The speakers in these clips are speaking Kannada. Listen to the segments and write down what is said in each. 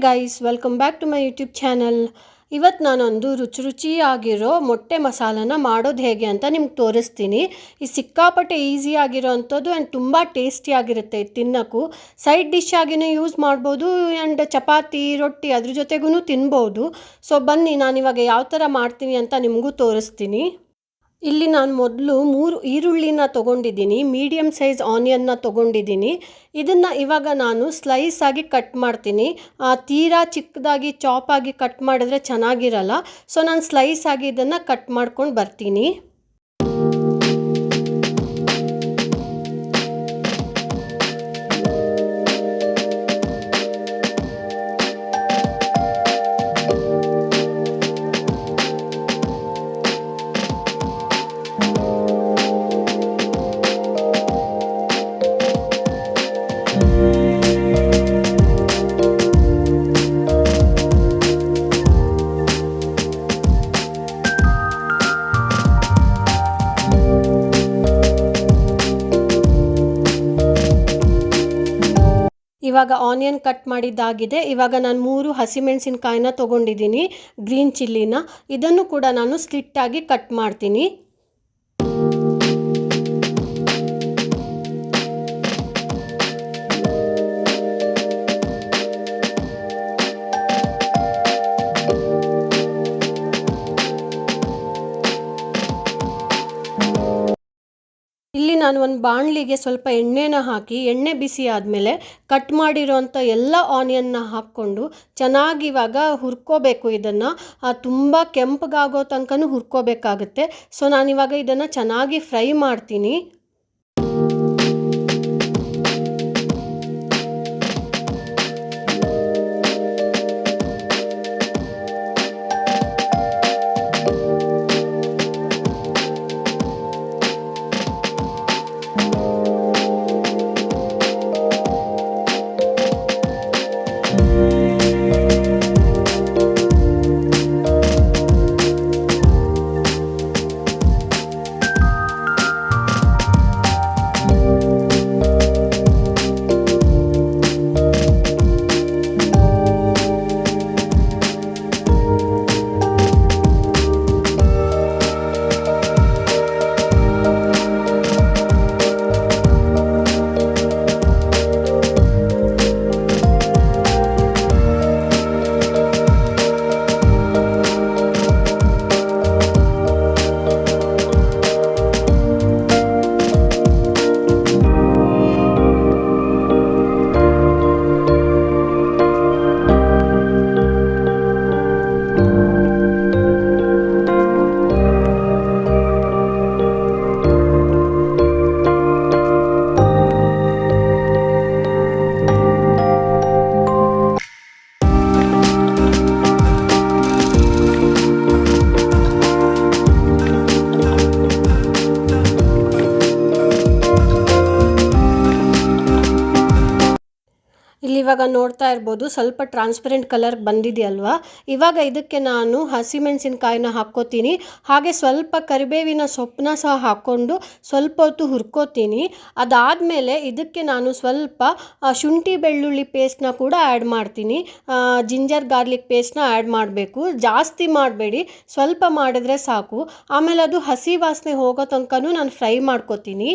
Guys, welcome back to my YouTube channel. ಇವತ್ತು ನಾನೊಂದು ರುಚಿಯಾಗಿರೋ ಮೊಟ್ಟೆ ಮಸಾಲನ ಮಾಡೋದು ಹೇಗೆ ಅಂತ ನಿಮ್ಗೆ ತೋರಿಸ್ತೀನಿ. ಈ ಸಿಕ್ಕಾಪಟ್ಟೆ ಈಸಿ ಆಗಿರೋ ಅಂಥದ್ದು ಆ್ಯಂಡ್ ತುಂಬ ಟೇಸ್ಟಿಯಾಗಿರುತ್ತೆ. ತಿನ್ನೋಕ್ಕೂ ಸೈಡ್ ಡಿಶ್ ಆಗಿಯೂ ಯೂಸ್ ಮಾಡ್ಬೋದು ಆ್ಯಂಡ್ ಚಪಾತಿ ರೊಟ್ಟಿ ಅದ್ರ ಜೊತೆಗೂ ತಿನ್ಬೋದು. ಸೊ ಬನ್ನಿ ನಾನಿವಾಗ ಯಾವ ಥರ ಮಾಡ್ತೀನಿ ಅಂತ ನಿಮಗೂ ತೋರಿಸ್ತೀನಿ. ಇಲ್ಲಿ ನಾನು ಮೊದಲು 3 ಈರುಳ್ಳಿನ ತೊಗೊಂಡಿದ್ದೀನಿ, ಮೀಡಿಯಮ್ ಸೈಜ್ ಆನಿಯನ್ನ ತೊಗೊಂಡಿದ್ದೀನಿ. ಇದನ್ನು ಇವಾಗ ನಾನು ಸ್ಲೈಸ್ ಆಗಿ ಕಟ್ ಮಾಡ್ತೀನಿ. ತೀರಾ ಚಿಕ್ಕದಾಗಿ ಚಾಪಾಗಿ ಕಟ್ ಮಾಡಿದ್ರೆ ಚೆನ್ನಾಗಿರಲ್ಲ. ಸೊ ನಾನು ಸ್ಲೈಸ್ ಆಗಿ ಇದನ್ನು ಕಟ್ ಮಾಡ್ಕೊಂಡು ಬರ್ತೀನಿ. ಇವಾಗ ಆನಿಯನ್ ಕಟ್ ಮಾಡಿದ್ದಾಗಿದೆ. ಇವಾಗ ನಾನು 3 ಹಸಿಮೆಣಸಿನಕಾಯಿನ ತೊಗೊಂಡಿದ್ದೀನಿ, ಗ್ರೀನ್ ಚಿಲ್ಲಿನ. ಇದನ್ನು ಕೂಡ ನಾನು ಸ್ಲಿಟ್ಟಾಗಿ ಕಟ್ ಮಾಡ್ತೀನಿ. ಇಲ್ಲಿ ನಾನು ಒಂದು ಬಾಣಲಿಗೆ ಸ್ವಲ್ಪ ಎಣ್ಣೆನ ಹಾಕಿ, ಎಣ್ಣೆ ಬಿಸಿ ಆದಮೇಲೆ ಕಟ್ ಮಾಡಿರೋಂಥ ಎಲ್ಲ ಆನಿಯನ್ನ ಹಾಕ್ಕೊಂಡು ಚೆನ್ನಾಗಿ ಇವಾಗ ಹುರ್ಕೋಬೇಕು. ಇದನ್ನು ತುಂಬ ಕೆಂಪಗಾಗೋ ತನಕನೂ ಹುರ್ಕೋಬೇಕಾಗುತ್ತೆ. ಸೊ ನಾನಿವಾಗ ಇದನ್ನು ಚೆನ್ನಾಗಿ ಫ್ರೈ ಮಾಡ್ತೀನಿ. ಇಲ್ಲಿ ಇವಾಗ ನೋಡ್ತಾ ಇರ್ಬೋದು, ಸ್ವಲ್ಪ ಟ್ರಾನ್ಸ್ಪರೆಂಟ್ ಕಲರ್ ಬಂದಿದೆಯಲ್ವಾ. ಇವಾಗ ಇದಕ್ಕೆ ನಾನು ಹಸಿಮೆಣಸಿನಕಾಯಿನ ಹಾಕ್ಕೋತೀನಿ. ಹಾಗೆ ಸ್ವಲ್ಪ ಕರಿಬೇವಿನ ಸೊಪ್ಪನ್ನ ಸಹ ಹಾಕ್ಕೊಂಡು ಸ್ವಲ್ಪ ಹೊತ್ತು ಹುರ್ಕೋತೀನಿ. ಅದಾದಮೇಲೆ ಇದಕ್ಕೆ ನಾನು ಸ್ವಲ್ಪ ಶುಂಠಿ ಬೆಳ್ಳುಳ್ಳಿ ಪೇಸ್ಟ್ನ ಕೂಡ ಆ್ಯಡ್ ಮಾಡ್ತೀನಿ. ಜಿಂಜರ್ ಗಾರ್ಲಿಕ್ ಪೇಸ್ಟ್ನ ಆ್ಯಡ್ ಮಾಡಬೇಕು. ಜಾಸ್ತಿ ಮಾಡಬೇಡಿ, ಸ್ವಲ್ಪ ಮಾಡಿದ್ರೆ ಸಾಕು. ಆಮೇಲೆ ಅದು ಹಸಿ ವಾಸನೆ ಹೋಗೋ ತನಕನೂ ನಾನು ಫ್ರೈ ಮಾಡ್ಕೋತೀನಿ.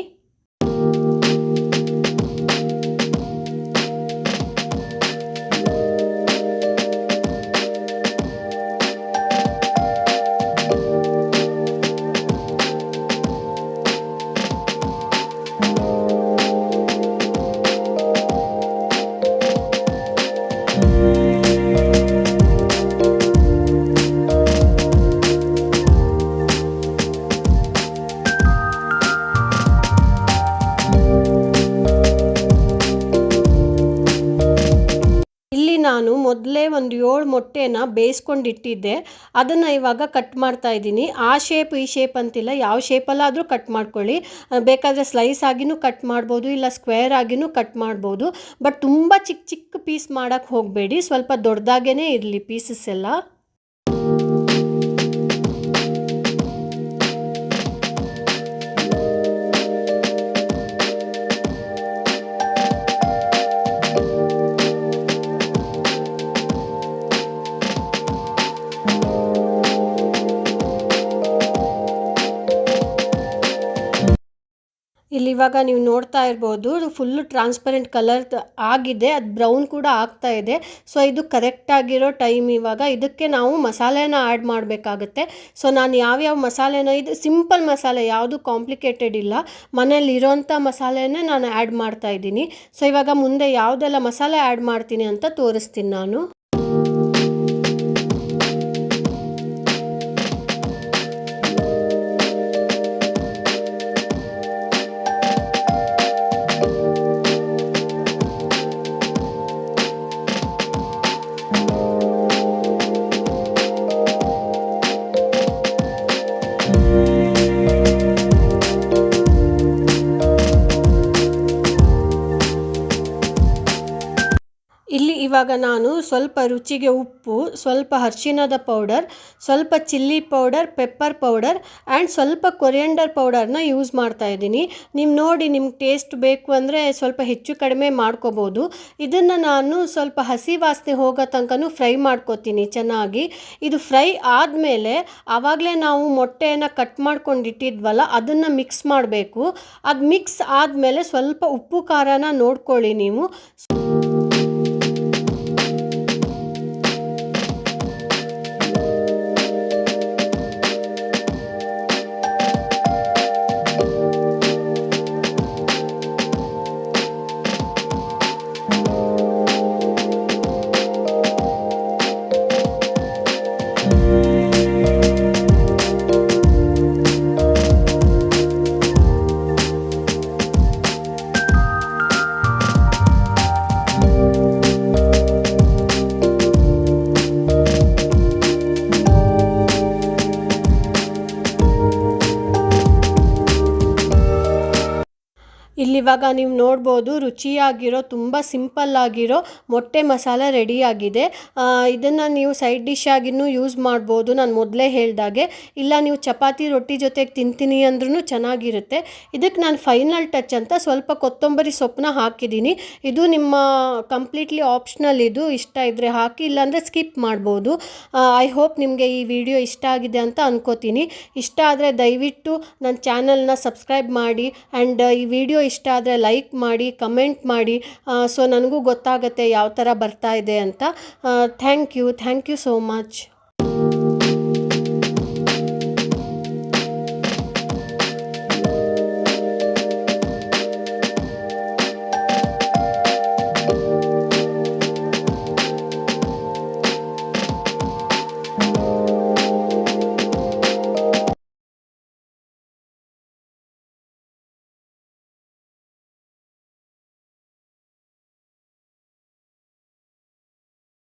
ನಾನು ಮೊದಲೇ ಒಂದು 7 ಮೊಟ್ಟೆನ ಬೇಯಿಸ್ಕೊಂಡಿಟ್ಟಿದ್ದೆ. ಅದನ್ನು ಇವಾಗ ಕಟ್ ಮಾಡ್ತಾ ಇದ್ದೀನಿ. ಆ ಶೇಪ್ ಈ ಶೇಪ್ ಅಂತಿಲ್ಲ, ಯಾವ ಶೇಪಲ್ಲಾದರೂ ಕಟ್ ಮಾಡ್ಕೊಳ್ಳಿ. ಬೇಕಾದರೆ ಸ್ಲೈಸ್ ಆಗಿನೂ ಕಟ್ ಮಾಡ್ಬೋದು, ಇಲ್ಲ ಸ್ಕ್ವೇರ್ ಆಗಿನೂ ಕಟ್ ಮಾಡ್ಬೋದು. ಬಟ್ ತುಂಬ ಚಿಕ್ಕ ಚಿಕ್ಕ ಪೀಸ್ ಮಾಡೋಕ್ಕೆ ಹೋಗಬೇಡಿ, ಸ್ವಲ್ಪ ದೊಡ್ಡದಾಗೇ ಇರಲಿ ಪೀಸಸ್ ಎಲ್ಲ. ಇಲ್ಲಿ ಇವಾಗ ನೀವು ನೋಡ್ತಾ ಇರ್ಬೋದು ಫುಲ್ಲು ಟ್ರಾನ್ಸ್ಪರೆಂಟ್ ಕಲರ್ ಆಗಿದೆ, ಅದು ಬ್ರೌನ್ ಕೂಡ ಆಗ್ತಾ ಇದೆ. ಸೊ ಇದು ಕರೆಕ್ಟ್ ಆಗಿರೋ ಟೈಮ್. ಇವಾಗ ಇದಕ್ಕೆ ನಾವು ಮಸಾಲೆನ ಆ್ಯಡ್ ಮಾಡಬೇಕಾಗುತ್ತೆ. ಸೊ ನಾನು ಯಾವ್ಯಾವ ಮಸಾಲೆನ, ಇದು ಸಿಂಪಲ್ ಮಸಾಲೆ, ಯಾವುದು ಕಾಂಪ್ಲಿಕೇಟೆಡ್ ಇಲ್ಲ, ಮನೇಲಿ ಇರೋಂಥ ಮಸಾಲೆನೇ ನಾನು ಆ್ಯಡ್ ಮಾಡ್ತಾ ಇದ್ದೀನಿ. ಸೊ ಇವಾಗ ಮುಂದೆ ಯಾವುದೆಲ್ಲ ಮಸಾಲೆ ಆ್ಯಡ್ ಮಾಡ್ತೀನಿ ಅಂತ ತೋರಿಸ್ತೀನಿ ನಾನು. ಇಲ್ಲಿ ಇವಾಗ ನಾನು ಸ್ವಲ್ಪ ರುಚಿಗೆ ಉಪ್ಪು, ಸ್ವಲ್ಪ ಅರಿಶಿಣದ ಪೌಡರ್, ಸ್ವಲ್ಪ chilli powder, pepper powder and ಸ್ವಲ್ಪ ಕೊರಿಯಂಡರ್ ಪೌಡರ್ನ ಯೂಸ್ ಮಾಡ್ತಾ ಇದ್ದೀನಿ. ನೀವು ನೋಡಿ ನಿಮ್ಗೆ ಟೇಸ್ಟ್ ಬೇಕು ಅಂದರೆ ಸ್ವಲ್ಪ ಹೆಚ್ಚು ಕಡಿಮೆ ಮಾಡ್ಕೋಬೋದು. ಇದನ್ನು ನಾನು ಸ್ವಲ್ಪ ಹಸಿ ವಾಸನೆ ಹೋಗೋ ತನಕನೂ ಫ್ರೈ ಮಾಡ್ಕೋತೀನಿ ಚೆನ್ನಾಗಿ. ಇದು ಫ್ರೈ ಆದಮೇಲೆ ಆವಾಗಲೇ ನಾವು ಮೊಟ್ಟೆಯನ್ನು ಕಟ್ ಮಾಡ್ಕೊಂಡಿಟ್ಟಿದ್ವಲ್ಲ ಅದನ್ನು ಮಿಕ್ಸ್ ಮಾಡಬೇಕು. ಅದು ಮಿಕ್ಸ್ ಆದಮೇಲೆ ಸ್ವಲ್ಪ ಉಪ್ಪು ಖಾರನ ನೋಡ್ಕೊಳ್ಳಿ ನೀವು. ಇಲ್ಲಿವಾಗ ನೀವು ನೋಡ್ಬೋದು ರುಚಿಯಾಗಿರೋ ತುಂಬ ಸಿಂಪಲ್ ಆಗಿರೋ ಮೊಟ್ಟೆ ಮಸಾಲ ರೆಡಿಯಾಗಿದೆ. ಇದನ್ನು ನೀವು ಸೈಡ್ ಡಿಶ್ ಆಗಿನೂ ಯೂಸ್ ಮಾಡ್ಬೋದು, ನಾನು ಮೊದಲೇ ಹೇಳ್ದಾಗೆ. ಇಲ್ಲ ನೀವು ಚಪಾತಿ ರೊಟ್ಟಿ ಜೊತೆಗೆ ತಿಂತೀನಿ ಅಂದ್ರೂ ಚೆನ್ನಾಗಿರುತ್ತೆ. ಇದಕ್ಕೆ ನಾನು ಫೈನಲ್ ಟಚ್ ಅಂತ ಸ್ವಲ್ಪ ಕೊತ್ತಂಬರಿ ಸೊಪ್ಪನ್ನ ಹಾಕಿದ್ದೀನಿ. ಇದು ನಿಮ್ಮ ಕಂಪ್ಲೀಟ್ಲಿ ಆಪ್ಷನಲ್, ಇದು ಇಷ್ಟ ಇದ್ದರೆ ಹಾಕಿ, ಇಲ್ಲಾಂದರೆ ಸ್ಕಿಪ್ ಮಾಡ್ಬೋದು. ಐ ಹೋಪ್ ನಿಮಗೆ ಈ ವಿಡಿಯೋ ಇಷ್ಟ ಆಗಿದೆ ಅಂತ ಅನ್ಕೋತೀನಿ. ಇಷ್ಟ ಆದರೆ ದಯವಿಟ್ಟು ನನ್ನ ಚಾನಲ್ನ ಸಬ್ಸ್ಕ್ರೈಬ್ ಮಾಡಿ ಆ್ಯಂಡ್ ಈ ವಿಡಿಯೋ ಇಷ್ಟ ಆದರೆ ಲೈಕ್ ಮಾಡಿ, ಕಮೆಂಟ್ ಮಾಡಿ. ಸೊ ನನಗೂ ಗೊತ್ತಾಗುತ್ತೆ ಯಾವ ಥರ ಬರ್ತಾ ಇದೆ ಅಂತ. Thank you so much.